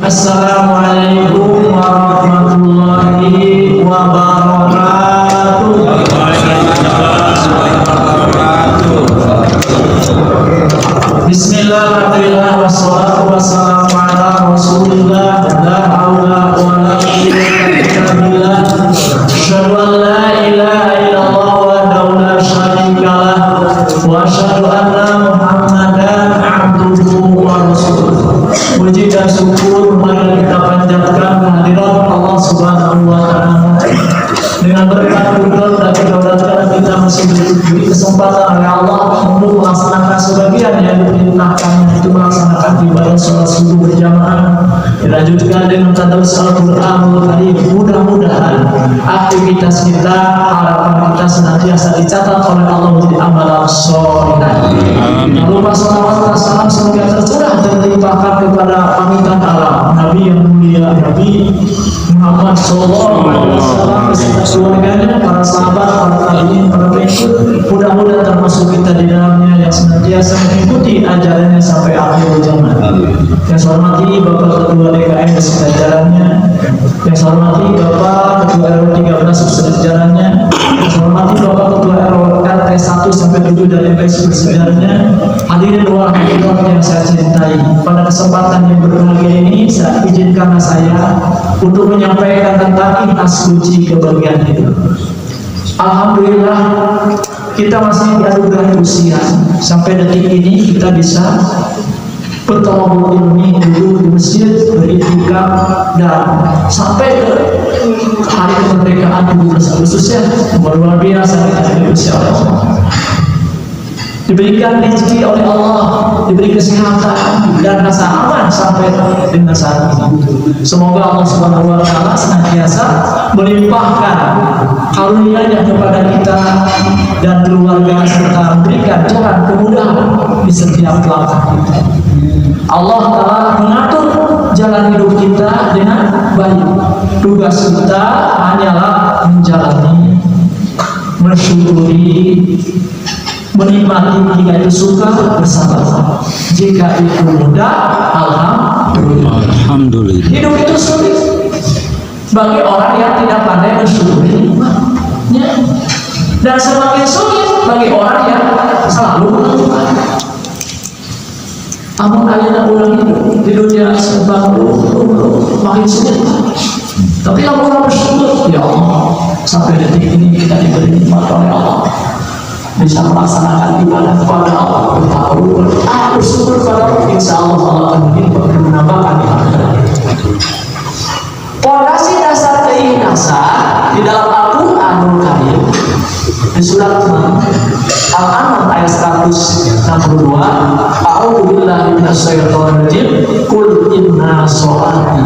Assalamualaikum warahmatullahi wabarakatuh. Bismillahirrahmanirrahim. Wassalatu wassalamu ala Rasulillah. La haula wala quwwata illa billah. Asyhadu an la ilaha illallah wahdahu la syarika lah wa asyhadu anna Muhammadan abduhu wa rasuluh. Puji dan syukur mari kita panjatkan kehadirat Allah Subhanahu wa taala. Dengan berkat kudrat dan kedaulatan kita masih diberi kesempatan oleh Allah untuk melaksanakan sebagian yang diperintahkan, itu melaksanakan ibadah sholat subuh berjamaah, dilanjutkan dengan tadarus Al-Qur'anul Karim. Mudah-mudahan aktivitas kita, harapan kita senantiasa dicatat oleh Allah menjadi amalan sholihah. Lalu salawat dan salam semoga tercurah dan dilimpahkan kepada panutan Allah Nabi yang mulia Nabi Muhammad sallallahu alaihi wasallam beserta keluarganya, para sahabat, para tabi'in, para pengikut. Mudah-mudahan termasuk kita di dalamnya yang senantiasa mengikuti ajarannya sampai akhir zaman. Yang saya hormati Bapak Ketua DKM beserta jajarannya, yang saya hormati Bapak Ketua RW 13 beserta jajarannya, yang saya hormati Bapak Ketua RW RT 1 sampai 7 dan MPS beserta jajarannya. Hadirin warahmatullahi yang saya cintai, pada kesempatan yang berbahagia ini saya izinkan saya untuk menyampaikan tentang ikhlas kunci kebahagiaan hidup. Alhamdulillah kita masih dianugerahi usia sampai detik ini kita bisa bertolak ilmi, duduk di masjid, beriktikaf, dan sampai ke hari kemerdekaan 17 Agustus ya, luar biasa kita diusia oleh Allah. Diberikan rezeki oleh Allah, diberi kesehatan dan rasa aman sampai dengan saat ini. Semoga Allah Subhanahu wa taala senantiasa melimpahkan karunia-Nya kepada kita dan keluarga serta memberikan jalan kemudahan di setiap langkah kita. Allah Ta'ala mengatur jalan hidup kita dengan baik. Tugas kita hanyalah menjalani, mensyukuri, menikmati. Jika itu suka, bersabar. Jika itu mudah, alhamdulillah. Hidup itu sulit bagi orang yang tidak pandai mensyukuri nikmatnya, dan semakin sulit bagi orang yang selalu mengeluhkan. Amun ayana ulang hidup di dunia serba makin sulit. Tapi kalau orang bersyukur, ya Allah, sampai detik ini kita diberi nikmat oleh Allah, bisa melaksanakan ibadah kepada Allah, bersyukur kepada Allah, insya Allah Allah akan menambahkan di akhirat. Fondasi dasar keikhlasan di dalam Al-Qur'anul Karim di surat Al-An'am ayat 162, a'udzubillahi minasyaitonir rajim, qul inna sholati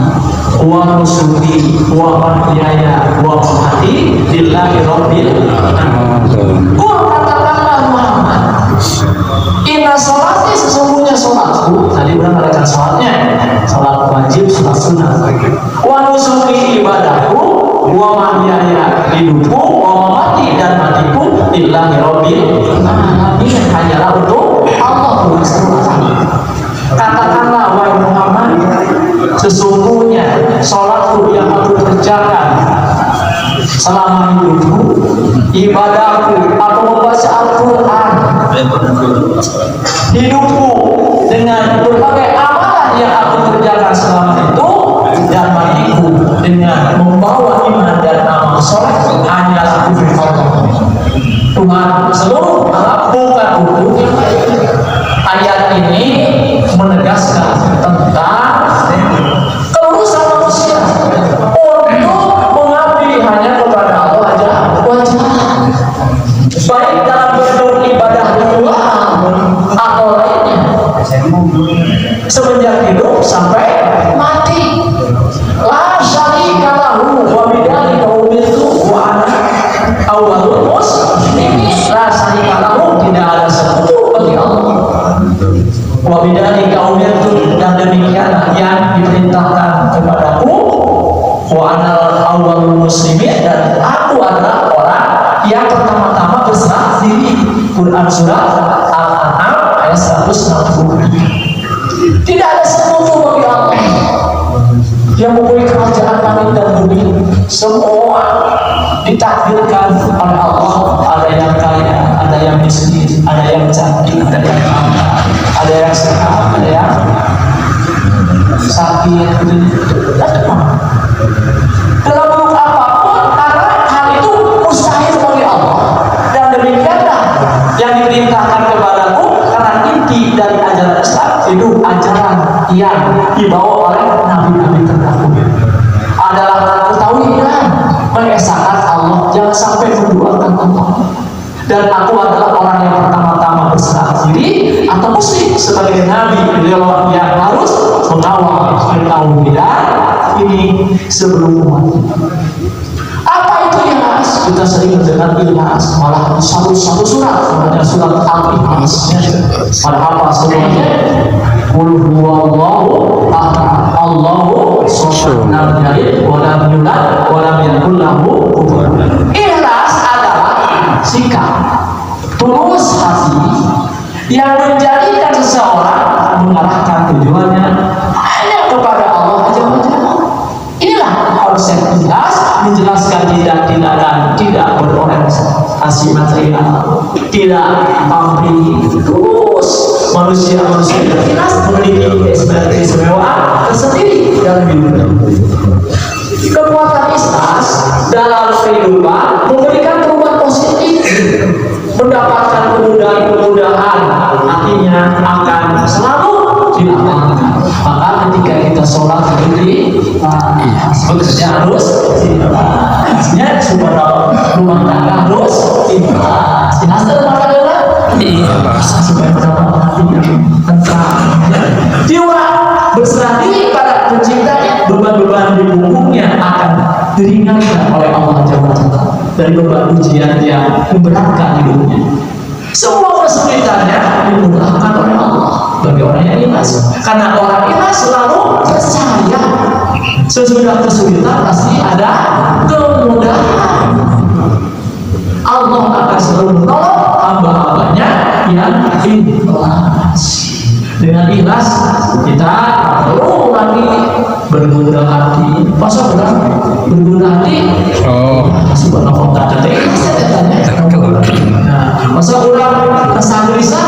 wa nusuki wa mahyaya wa mamati lillahi rabbil alamin. Inna sholati, sesungguhnya sholatku, tadi udah mereka sholatnya, sholat wajib, sholat sunnah. Wa nusuki, ibadahku, wa mahyaya, hidupku, wa mamati, dan matiku, lillahi rabbil alamin, hanyalah untuk Allah Subhanahu. Katakanlah wahai Muhammad, sesungguhnya sholatku yang aku kerjakan selama hidupku, ibadahku atau membaca Al-Quran, hidupku dengan berbagai amalan yang aku kerjakan selama itu, dan matiku dengan membawa iman dan amal soleh, hanyalah untuk Allah Tuhan seluruh alam, bukan untuk yang lain. Ayat ini menegaskan tentang kelulusan manusia untuk mengabdi hanya kepada Allah aja wajib, baik dalam bentuk ibadah ritual atau lainnya, semenjak hidup sampai mati. La syarika lahu wa bidzalika umirtu wa ana awwalul muslimin. La syarika lahu, tidak ada sekutu bagi Allah. Wa bidzalika umirtu, dan demikianlah yang diperintahkan kepadaku. Wa ana awwalul muslimin, dan aku adalah orang yang pertama-tama berserah diri. Quran surat Al-An'am ayat 160. Tidak ada sekutu bagi Allah. yang mempunyai kerajaan langit dan bumi, semua ditakdirkan oleh Allah. Ada yang kaya, ada yang miskin, ada yang cantik, ada yang kaya, ada yang sehat, ada yang sakit. Dalam bentuk apapun, karena hal itu mustahil bagi Allah. Dan demikianlah yang diperintahkan kepadaku, karena inti dari ajaran Islam itu ajaran yang dibawa oleh nabi-nabi terdahulu adalah ketauhidan, mengesahkan Allah, jangan sampai menduakan Allah. Dan aku adalah orang yang pertama-tama berserah diri atau muslim sebagai nabi yang harus mengawal ketauhidan ini sebelum umat. Apa itu ikhlas? Kita sering mendengar ikhlas, malah di satu surat, namanya surat Al-Ikhlas. Pada apa semuanya? Qul huwallahu ahad, Allahu shomad, lam yalid wa lam yulad wa lam yakul lahu kufuwan ahad. Ikhlas adalah sikap tulus hati yang menjadikan seseorang mengarahkan tujuannya hanya kepada Allah aja. Inilah konsep ikhlas, menjelaskan tidak berorientasi material, tidak pamrih, terus manusia ikhlas memiliki keistimewaan tersendiri dalam hidupnya. Kekuatan ikhlas dalam kehidupan memberikan perubahan positif, mendapatkan kemudahan, artinya akan selalu dilakukan. Maka ketika kita sholat berdiri, bekerja harus ikhlasnya, subhanallah, rumah tangga harus ikhlas. Ikhlas dalam rumah tangga supaya mendapat hati yang tentram. Jiwa berserah diri pada penciptanya, beban-beban di punggungnya akan diringankan oleh Allah Jalla Jalla dari beban ujian yang memberatkan hidupnya. Semua kesulitannya dimudahkan oleh Allah bagi orang yang ikhlas, karena orang ikhlas selalu percaya sesudah kesulitan pasti ada kemudahan. Allah akan selalu menolong hamba-hambanya yang ikhlas. Dengan ikhlas kita perlu lagi berguna hati. Masa berguna hati? Subhanallah, tak ada masa orang kesal gelisah?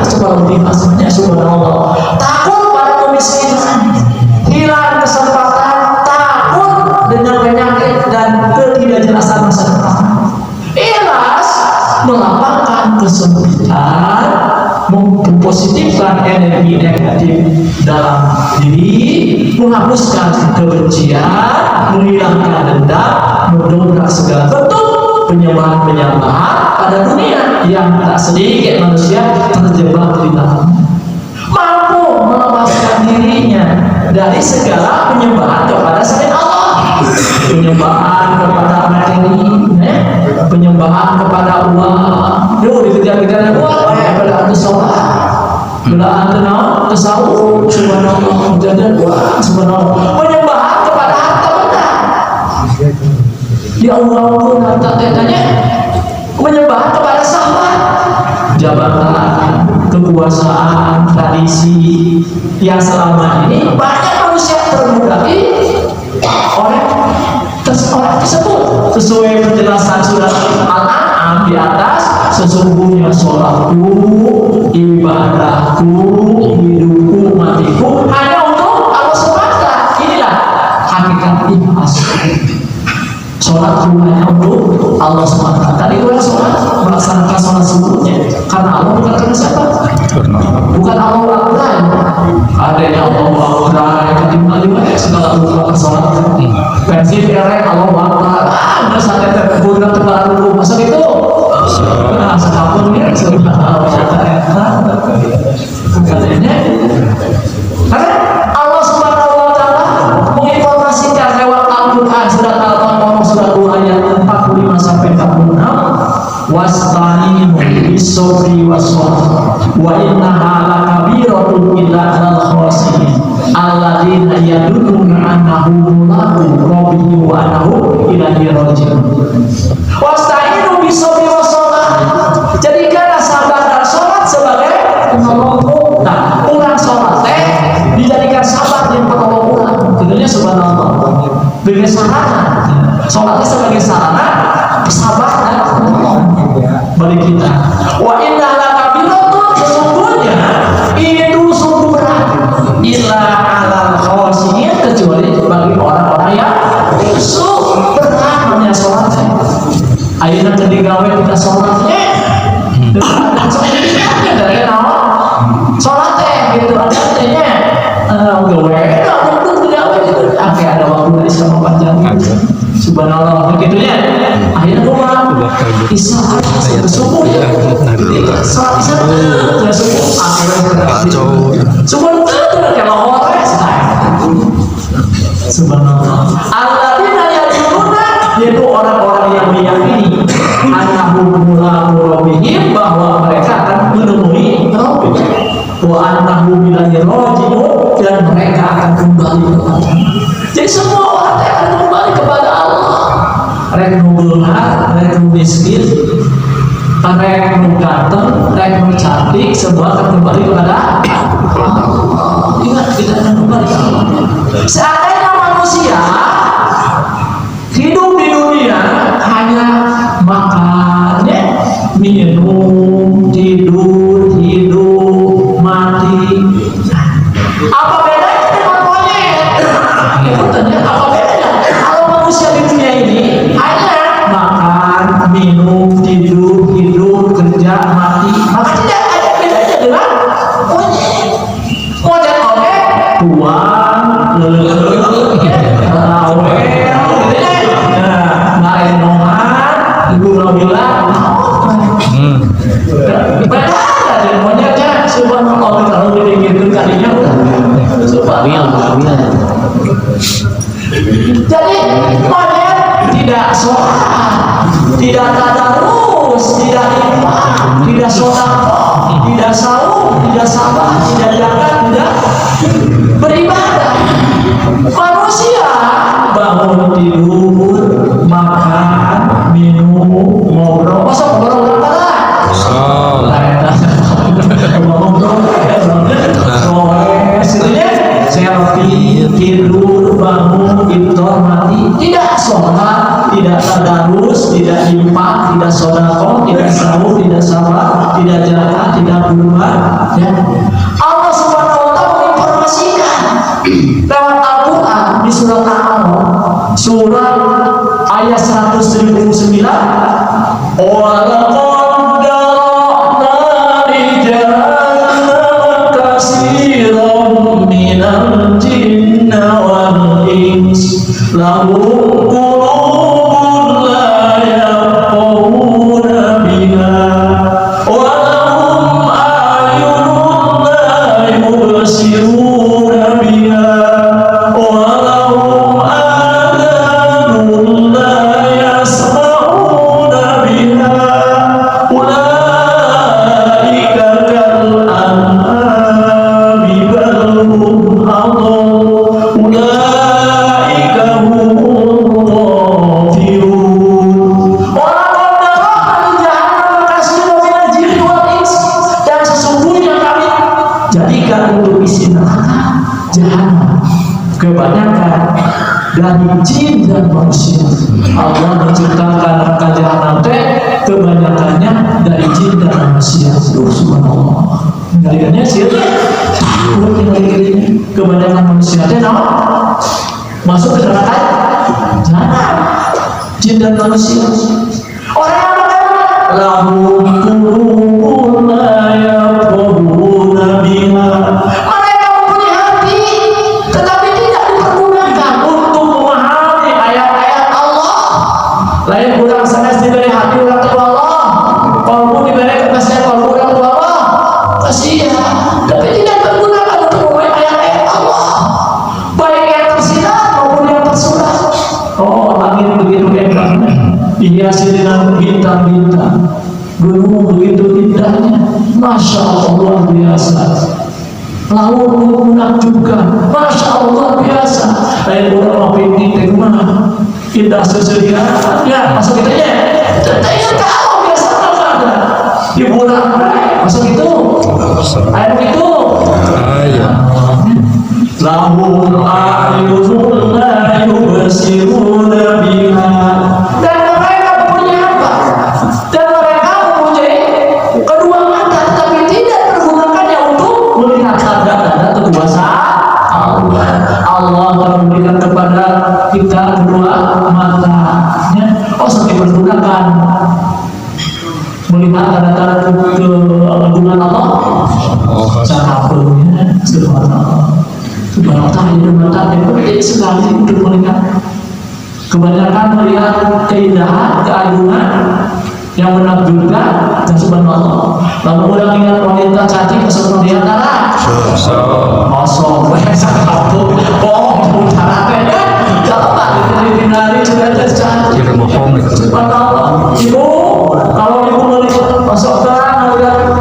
Coba lebih maksudnya subhanallah. Takut pada kemiskinan, hilang kesempatan, takut dengan penyakit dan ketidakjelasan masa depan. Ikhlas melapangkan kesempitan, mempositifkan energi negatif dalam diri, menghapuskan kebencian, menghilangkan dendam, mendongkrak segala bentuk penyembahan pada dunia yang tak sedikit manusia terjebak di dalamnya. Mampu melepaskan dirinya dari segala penyembahan kepada selain Allah, penyembahan kepada materi, penyembahan kepada uang. Dulu dikejar-kejar uang, pada sholat, belaan tenang, tasawuf, subhanallah, jajan uang, subhanallah, penyembahan kepada harta benda. Ya Allah pun harta tetanya, menyembah kepada syahwat, jabatan, kekuasaan, tradisi yang selama ini banyak manusia termodali oleh orang tersebut. Sesuai penjelasan surat Al-An'am di atas, sesungguhnya sholatku, ibadahku, hidupku, matiku hanya untuk Allah semata. Inilah hakikat ikhlas. Sholat hanya untuk Allah SWT. Tadi itu sholat, melaksanakan sholat subuhnya karena Allah, bukan karena siapa? Bukan Allah lain. Ada yang Allah lain, lima segala rupa sholat. Versi direk Allah Akbar. Ada saatnya terkebunan terbalik dulu. Masa itu? Nah, sekapun ini sudah katanya. Karena Allah SWT menginformasikan lewat Al-Quran surat Al-Baqarah surat 2 ayat 45 sampai 46. Wasta'inu bis-sabri was-salah wa innaha lakabiratun illa 'alal khashiyin alladzina yadunnuna annahum mulaqu rabbihim wa annahum ilaihi raji'un. Wasta'inu bis-sabri was-salah. Jadikanlah sabar dan salat sebagai penolong. Nah, orang salat dijadikan sabar yang Sholat sebagai sarana persahabatan bagi kita. Wa inna lakabiratun, sesungguhnya itu sungguh berat. Illa alal khawasiyyin, kecuali bagi orang-orang yang khusyuk. Berat namanya sholat. Ayeuna teu digawe kita sholatnya. Sholat teh gitu ada tehnya. Gawe untuk digawe gitu. Sampai ada waktu dari sama panjang. Subhanallah begitunya. Akhirnya gua Isya subuh ya. Salat Isya enggak subuh. Akhirnya subuh itu kalau orang subhanallah. Alladzina yaquluna, yaitu orang-orang yang meyakini annahum mulaqu rabbihim, bahwa mereka akan menemui Rabb. Wa annahum ilaihi raji'un, dan mereka akan kembali kepada. Jadi semua orang akan kembali kepada Allah. Rek nu beunghar, rek nu miskin, rek nu ganteng, rek nu cantik, semua akan kembali kepada Allah. Ingat, kita akan kembali ke Allah. Seandainya manusia hidup di dunia hanya makan, minum, tidur, hidup, mati, apa bedanya dengan monyet? Itu ternyata apa bedanya? Kalau manusia di dunia ini hanya makan, minum, tidur, hidup, kerja, mati, maka tidak ada bedanya dengan monyet. Monyet oke, tuang, rawel, ngarenongan, ibu bilang, beda aja monyetnya. Subhanallah, kalau gitu kalinya subhanallah. Jadi monyet tidak sholat, tidak tadarus, tidak iman, tidak sedekah, tidak saum, tidak sabar, tidak zakat, tidak beribadah. Manusia bangun tidur, makan, minum, ngobrol, masa ngobrol apa? Selfie, tidur, bangun, iftar, mati, tidak sholat, tidak tadarus, tidak infak, tidak sedekah, tidak saum, tidak sabar, tidak zakat, tidak kurban. Ya. Allah Subhanahu wa taala menginformasikan lewat Al-Qur'an di surat Al-A'raf, surat ayat 109. Lahum qulubun la yafqahuna biha wa lahum a'yunun la yubsiruna biha wa lahum adhanun la yasma'una biha ulaika kal an'ami bal hum adall kebanyakan dari jin dan manusia. Allah menciptakan neraka jahanam teh kebanyakannya dari jin dan manusia. Subhanallah. Kaliannya sih kebanyakan manusia teh masuk ke neraka jahanam. Jin dan manusia. Orang yang lahum qulubun la yafqahuna biha, lain kurang sanes diberi hati orang tua Allah, kalbu diberi kekasih kalbu orang tua Allah, kasihan, tapi tidak tergunakan untuk membaik ayat-ayat Allah, baik yang tersirat maupun yang tersurat. Oh, langit begitu indahnya, dihiasi dengan bintang-bintang, gunung begitu indahnya, masya Allah luar biasa. Laut menakjubkan, masya Allah biasa. Lain orang mapini tegma indah sesedia, ya masuk kita ya. Kita tahu biasa ada di bulan masuk itu, air itu. lahum a'yunun la yubsiruna biha. Dan mereka punya apa? Dan mereka mempunyai kedua mata tapi tidak menggunakannya untuk melihat tanda-tanda kekuasaan Allah. Allah telah memberikan kepada kita kedua mata, ya. Usah dipergunakan melihat tanda-tanda keagungan Allah. Cara punya subhanallah. Subhanallah, itu mata yang penting sekali untuk melihat. Kebanyakan melihat keindahan, keagungan yang menakjubkan dan subhanallah. Lalu orang ingat wanita cantik kesukaan dia antara kosong, satu, caranya gampang dihindari juga cantik. Subhanallah. Ibu, kalau ibu melihat masuk terang melihat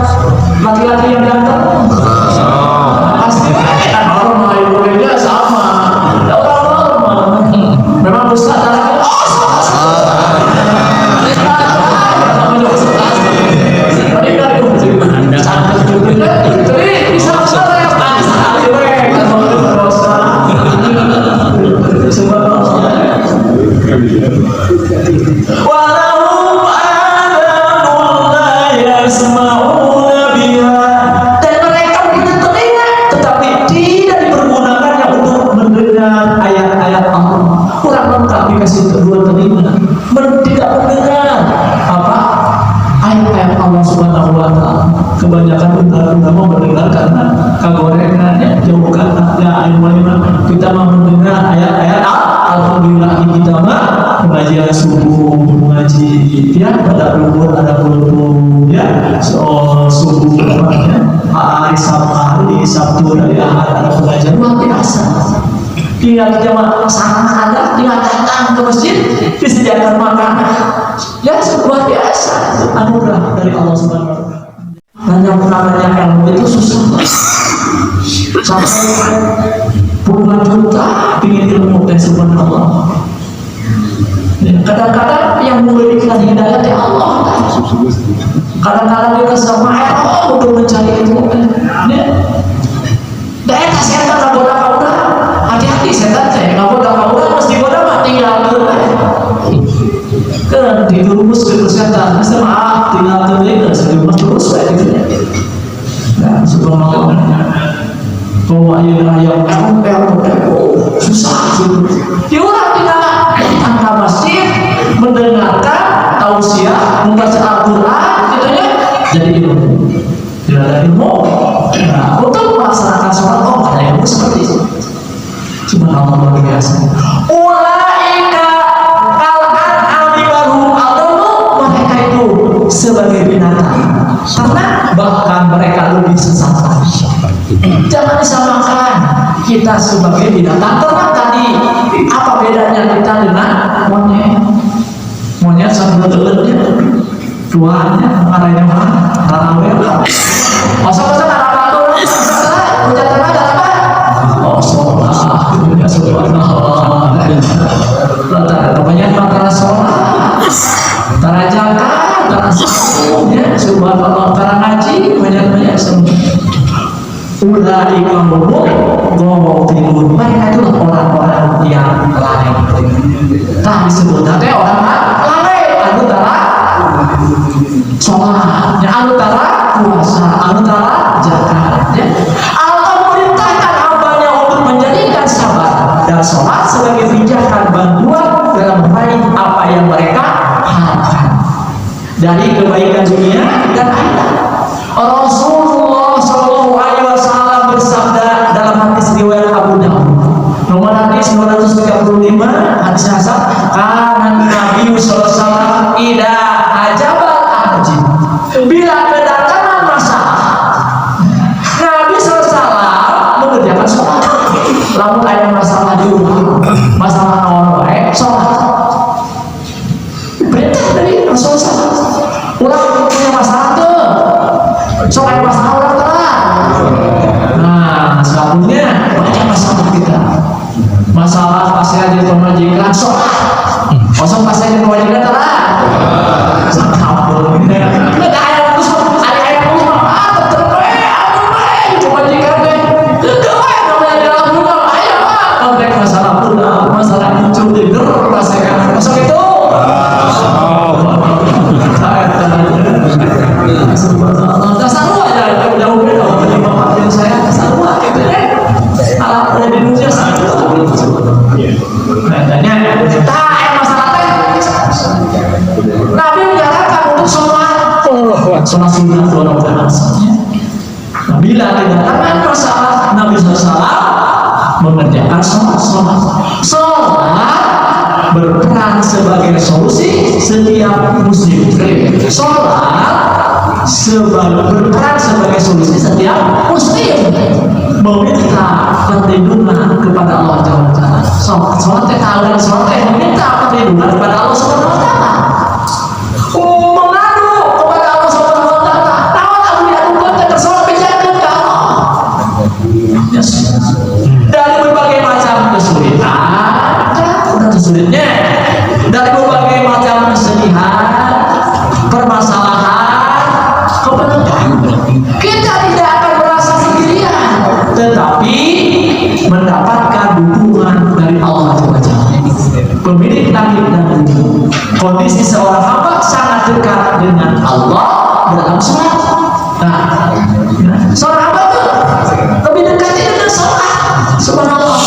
laki-laki yang ganteng, pasti normal ibunya sama. Normal. Memang ustaz anaknya walahum adhanun la yasma'una biha. Dan mereka punya telinga tetapi tidak dipergunakannya untuk mendengar ayat-ayat Allah. Kurang lengkap dikasih kedua telinga, tidak mendengar apa ayat-ayat Allah Subhanahu wa ta'ala. Kebanyakan ulama mendengar karena kegorengannya jauh karena kita mau mendengar ayat-ayat alhamdulillah kita mah pengajian subuh, mengaji ya pada umur ada kultum ya subuh hari Sabtu dari Ahad ada pengajian luar biasa. Tinggal kita sana ada, tinggal datang ke masjid disediakan makanan ya luar biasa, anugerah dari Allah Subhanahu wa ta'ala. Dan yang namanya ilmu itu susah sampai puluhan juta ingin ilmu dan subhanallah. Kadang-kadang yang memberikan hidayah ya Allah, kadang-kadang kita sama Allah untuk mencari ilmu. Daerah setan nggak bodoh kaulah, hati-hati setan saya nggak bodoh kaulah mesti bodoh mati ya kan dirumus ke setan, maaf tinggal terlihat sejumlah terus kayak gitu. Nah subhanallah. Bahwa yang susah gitu. Ya orang tinggal datang ke masjid, mendengarkan tausiah, membaca Al-Quran, gitu ya. Jadi ilmu. Tidak ada ilmu. Nah, untuk melaksanakan sholat, ada ilmu seperti itu. Subhanallah luar biasa. Ulaika kal-an'ami baru adallu, mereka itu sebagai binatang. Karena bahkan mereka lebih sesat. Jangan disamakan kita sebagai binatang ternak tadi. Apa bedanya kita dengan monyet? Monyet sambil teletnya tuannya arahnya mana? Taraweh. Masa-masa apa? Udah ada apa? Oh, sholat. Ya subhanallah. Banyak antara sholat, antara zakat, antara saum, ya subhanallah, antara ngaji banyak semua. Ulai kamu ngomong timun, mereka itu orang-orang yang lalai. Nah disebut nanti orang lalai, antara sholatnya, antara puasa, antara zakat. Allah merintahkan hambanya untuk menjadikan sabar dan sholat sebagai pijakan bantuan dalam meraih apa yang mereka harapkan dari kebaikan dunia dan akhirat. Rasulullah Shallallahu Alaihi Wasallam bersabda dalam hadis riwayat Abu Dawud nomor hadis 235 hadis hasan, karena Nabi Sallallahu Alaihi Wasallam ida ajabal ajib, bila kedatangan masalah Nabi Sallallahu Alaihi Wasallam mengerjakan sholat. Lalu ada masalah di rumah, masalah awal baik sholat. Perintah dari Rasulullah. Orang punya masalah tuh, sholat masalah orang telah. Nah, sebabnya banyak masalah kita. Masalah pas aja pemajikan sholat, kosong pas aja pemajikan telah. Kabur. Ada ayat terus, pemajikan deh. Kau yang namanya dalam rumah. mengerjakan sholat. Berperan sebagai solusi setiap muslim. Sholat berperan sebagai solusi setiap muslim meminta perlindungan kepada Allah Subhanahu wa taala. Sholat meminta perlindungan kepada Allah Subhanahu wa taala. Mengadu kepada Allah Subhanahu wa taala. Tahu aku diadukan ke sholat menjaga ke Allah. Yes. Dari berbagai macam kesulitan, sulitnya dari berbagai macam kesedihan, permasalahan, kepentingan, kita tidak akan merasa sendirian, tetapi mendapatkan dukungan dari Allah SWT, pemilik langit dan bumi. Kondisi seorang hamba sangat dekat dengan Allah dalam sholat. Nah, seorang hamba itu lebih dekat dengan sholat. Subhanallah.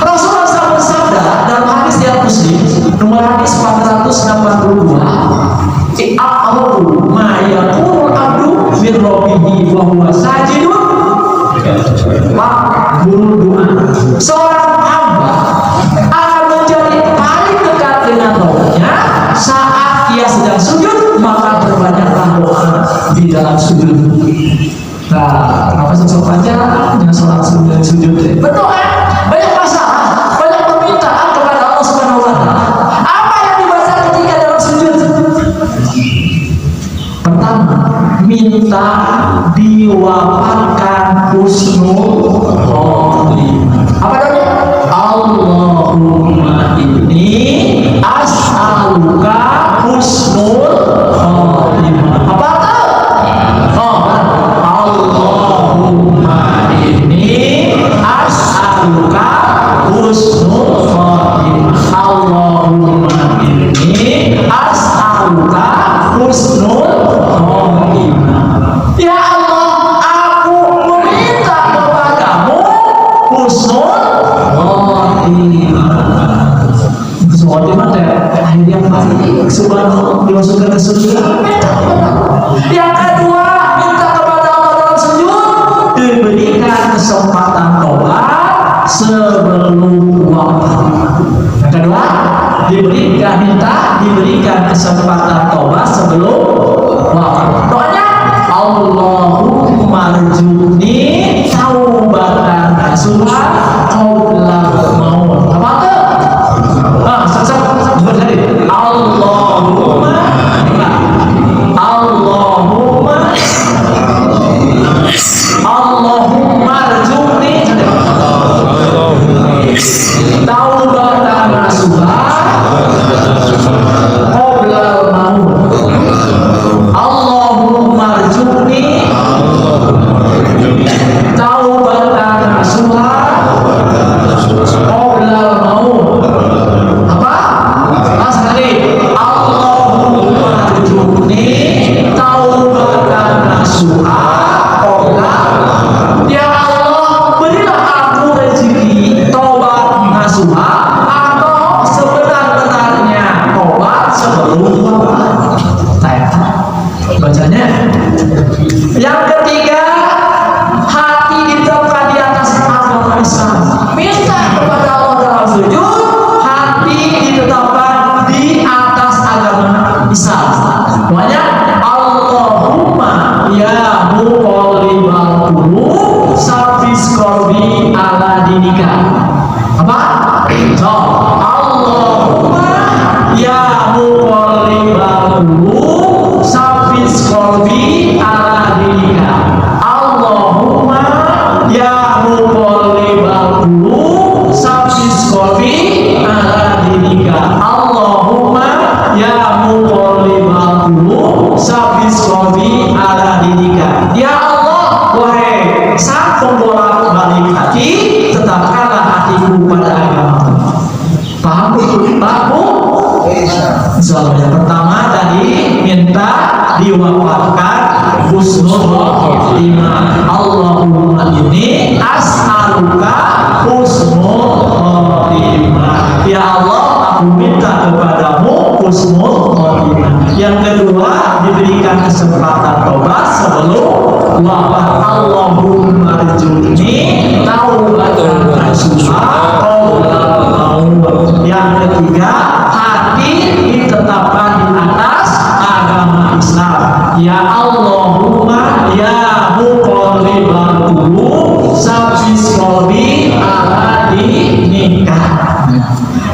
Rasulullah SAW bersabda dalam hadis riwayat Muslim nomor hadis 482, "A'lamu ma yaqulu abdu min rabbihi wa huwa sajidun maqbul doa." Seorang hamba akan menjadi paling dekat dengan Rabbnya saat ia sedang sujud, maka perbanyaklah doa di dalam sujud. Nah, kenapa sosok aja dengan sholat sujud? Berdoa, banyak masalah, banyak permintaan kepada Allah Subhanahu wa taala. Apa yang dibaca ketika dalam sujud? Pertama, minta diwafatkan husnul khotimah. Apa doanya? Allahumma inni as'aluka husnul khotimah. Apa itu? Allahumma inni as'aluka husnul khotimah. Allahumma inni as'aluka husnul khotimah. Ya Allah, aku meminta kepadamu husnul khotimah. Husnul khotimah akhir yang baik, subhanallah, dimasukkan ke surga. Yang kedua, minta kepada Allah dalam sujud, diberikan kesempatan tobat sebelum wafat. Yang kedua, diberikan kesempatan tobat sebelum wafat. Doanya, Allahumma rzuqni taubatan nasuha qabla maut. Apa itu? Allahumma rzuqni taubatan nasuha qabla maut. Allahumma rzuqni taubatan nasuha qabla maut. Apa? Sekali. Allahumma rzuqni taubatan nasuha. Ya Allah, berilah aku rezeki taubat nasuha atau sebenar-benarnya taubat sebelum wafat. Bacanya. Yang ketiga, hati ditetapkan di atas agama Islam. Minta kepada Allah dalam sujud, hati ditetapkan di atas agama Islam. Banyak Allahumma ya muqallibal qulub sabis qalbi ala dinika. Apa? Allahumma ya muqallibal qulub sabis qalbi ala dinika. Allahumma ya muqallibal qulub sabis qalbi ala dinika. Allahumma ya muqallibal qulub sabis qalbi ala dinika. Ya Allah, wahai sang pembolak-balik hati, tetapkanlah hatiku pada agamamu. Paham? Paham? Soal yang pertama tadi minta diwafatkan husnul khotimah. Allahumma inni as'aluka husnul khotimah. Ya Allah, aku minta kepadamu husnul khotimah. Yang kedua, diberikan kesempatan tobat sebelum wafat. Allahumma rzuqni taubatan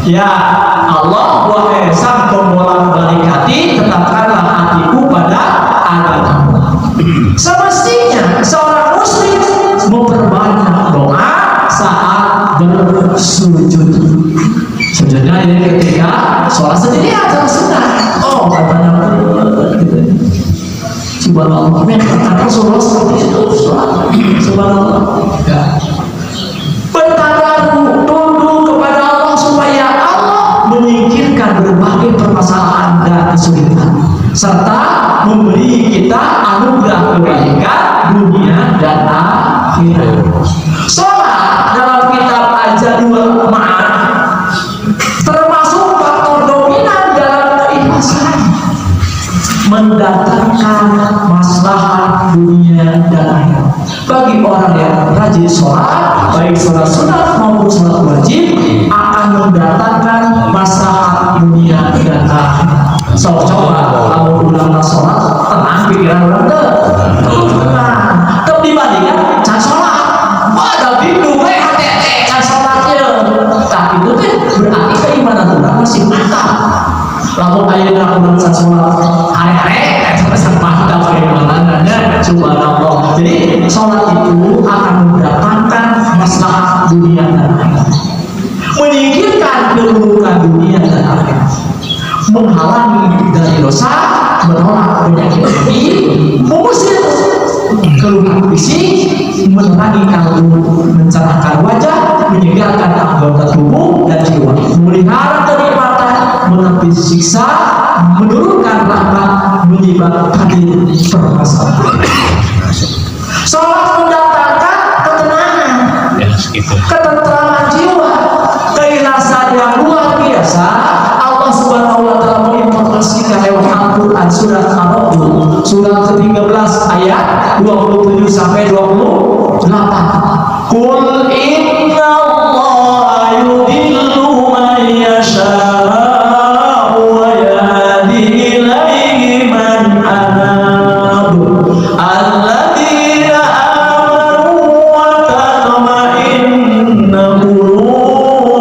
Ya Allah, wahai sang pembolak-balik hati, tetapkanlah hatiku pada agama. Semestinya seorang muslim memperbanyak doa saat bersujud. Sujudnya ini ketika sholat sendiri atau sunnah. Oh, banyak gitu. Subhanallah, karena Rasulullah seperti itu. Subhanallah. Ya. Bertakarru, tunduk kepada Allah supaya Allah menyingkirkan berbagai permasalahan dan kesulitan, serta memberi kita anugerah kebaikan dunia dan akhirat. Sholat dalam kitab Al-Jadwal Ma'ad termasuk faktor dominan dalam keikhlasan, mendatangkan maslahat dunia dan akhirat. Bagi orang yang rajin sholat, baik sholat sunat maupun sholat wajib, akan mendatangkan maslahat dunia dan akhirat. So, coba kalau ulang sholat, tenang pikiran orang tenang. Tapi dibandingkan can sholat, ada bingung, hati-hati can sholatnya. Tapi itu berarti keimanan orang masih mantap. Lalu ayeuna urang can sholat hari-hari, sampai mantap keimanannya. Subhanallah. Jadi sholat itu akan mendatangkan maslahat dunia dan akhirat, menyingkirkan keburukan dunia dan akhirat, menghalangi dari dosa, menolak penyakit hati, mengusir keluhan fisik, menerangi kalbu, mencerahkan wajah, menyegarkan anggota tubuh dan jiwa, memelihara kenikmatan, menepis siksa, menurunkan rahmat, menyebabkan permasalahan. Sholat mendatangkan ketenangan, ketentraman jiwa, keikhlasan yang luar biasa. Allah Subhanahu wa taala menginformasikan lewat Al-Qur'an surat Ar-Ra'd surat ke-13 ayat 27 sampai 28. Qul inna Allah yudillu man yasha'u wa yahdi ilaihi man anab. Alladzina amanu wa tatma'innu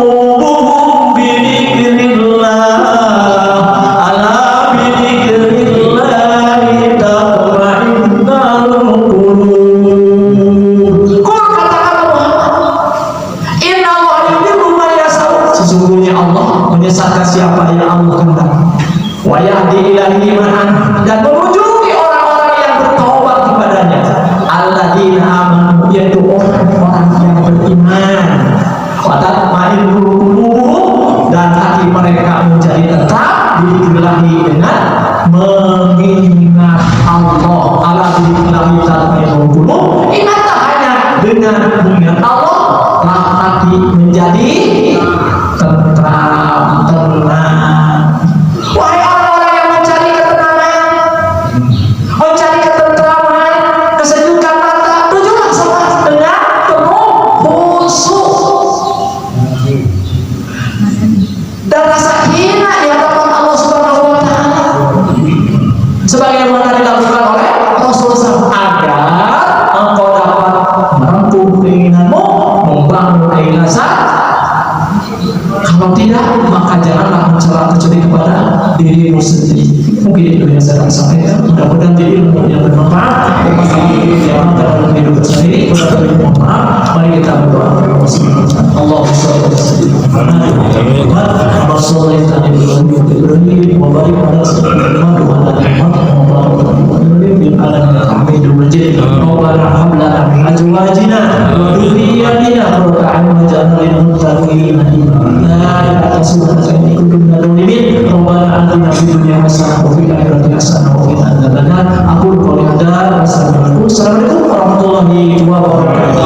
qulubuhum bi dzikrillah. Ala bi dzikrillah tatma'innul qulub. Qul katakanlah, inna Allah yudillu man yasha'u. Sesungguhnya Allah menyesatkan siapa yang Allah kehendaki. Wa yahdi ilaihi man anab, dan menunjuki orang-orang yang bertaubat kepadanya. Alladzina amanu, yaitu orang-orang yang beriman. Wa tatma'innul qulub, dan hati mereka menjadi tetap diberilahi dengan mengingat Allah. Ala diberilahi tatma'innul qulub, ingat tak hanya dengan mengingat Allah, hati menjadi tentram, tenang. Wahai orang-orang yang mencari ketenangan, mencari ketentraman, kesejukan mata, tujulah sholat dengan penuh khusyuk dan rasa hina di hadapan Allah Subhanahu wa taala, sebagaimana dilakukan oleh Rasulullah SAW, agar engkau dapat merengkuh keinginanmu, membangun keikhlasan. Kalau tidak, maka janganlah mencela kecuali kepada dirimu sendiri. Mungkin itu yang saya akan sampaikan. Mudah-mudahan jadi ilmu yang bermanfaat. Jangan dalam hidup sendiri. Mudah-mudahan bermanfaat. Mari kita berdoa kepada Allah Subhanahu wa taala. Allahumma shalli ala sayyidina Muhammad wa salli ala Ibrahim wa barik ala sayyidina Muhammad wa ala Muhammad wa barik ala Ibrahim bil alamin hamidul majid. Rabbana hab lana min azwajina wa dhurriyyatina qurrata a'yun waj'alna lil muttaqina imama. Subhanaka inni kuntu minadh dhalimin. Rabbana atina fid dunya hasanah wa fil akhirati hasanah wa qina adzabannar. Aqulu qawli hadza. Assalamualaikum warahmatullahi wabarakatuh.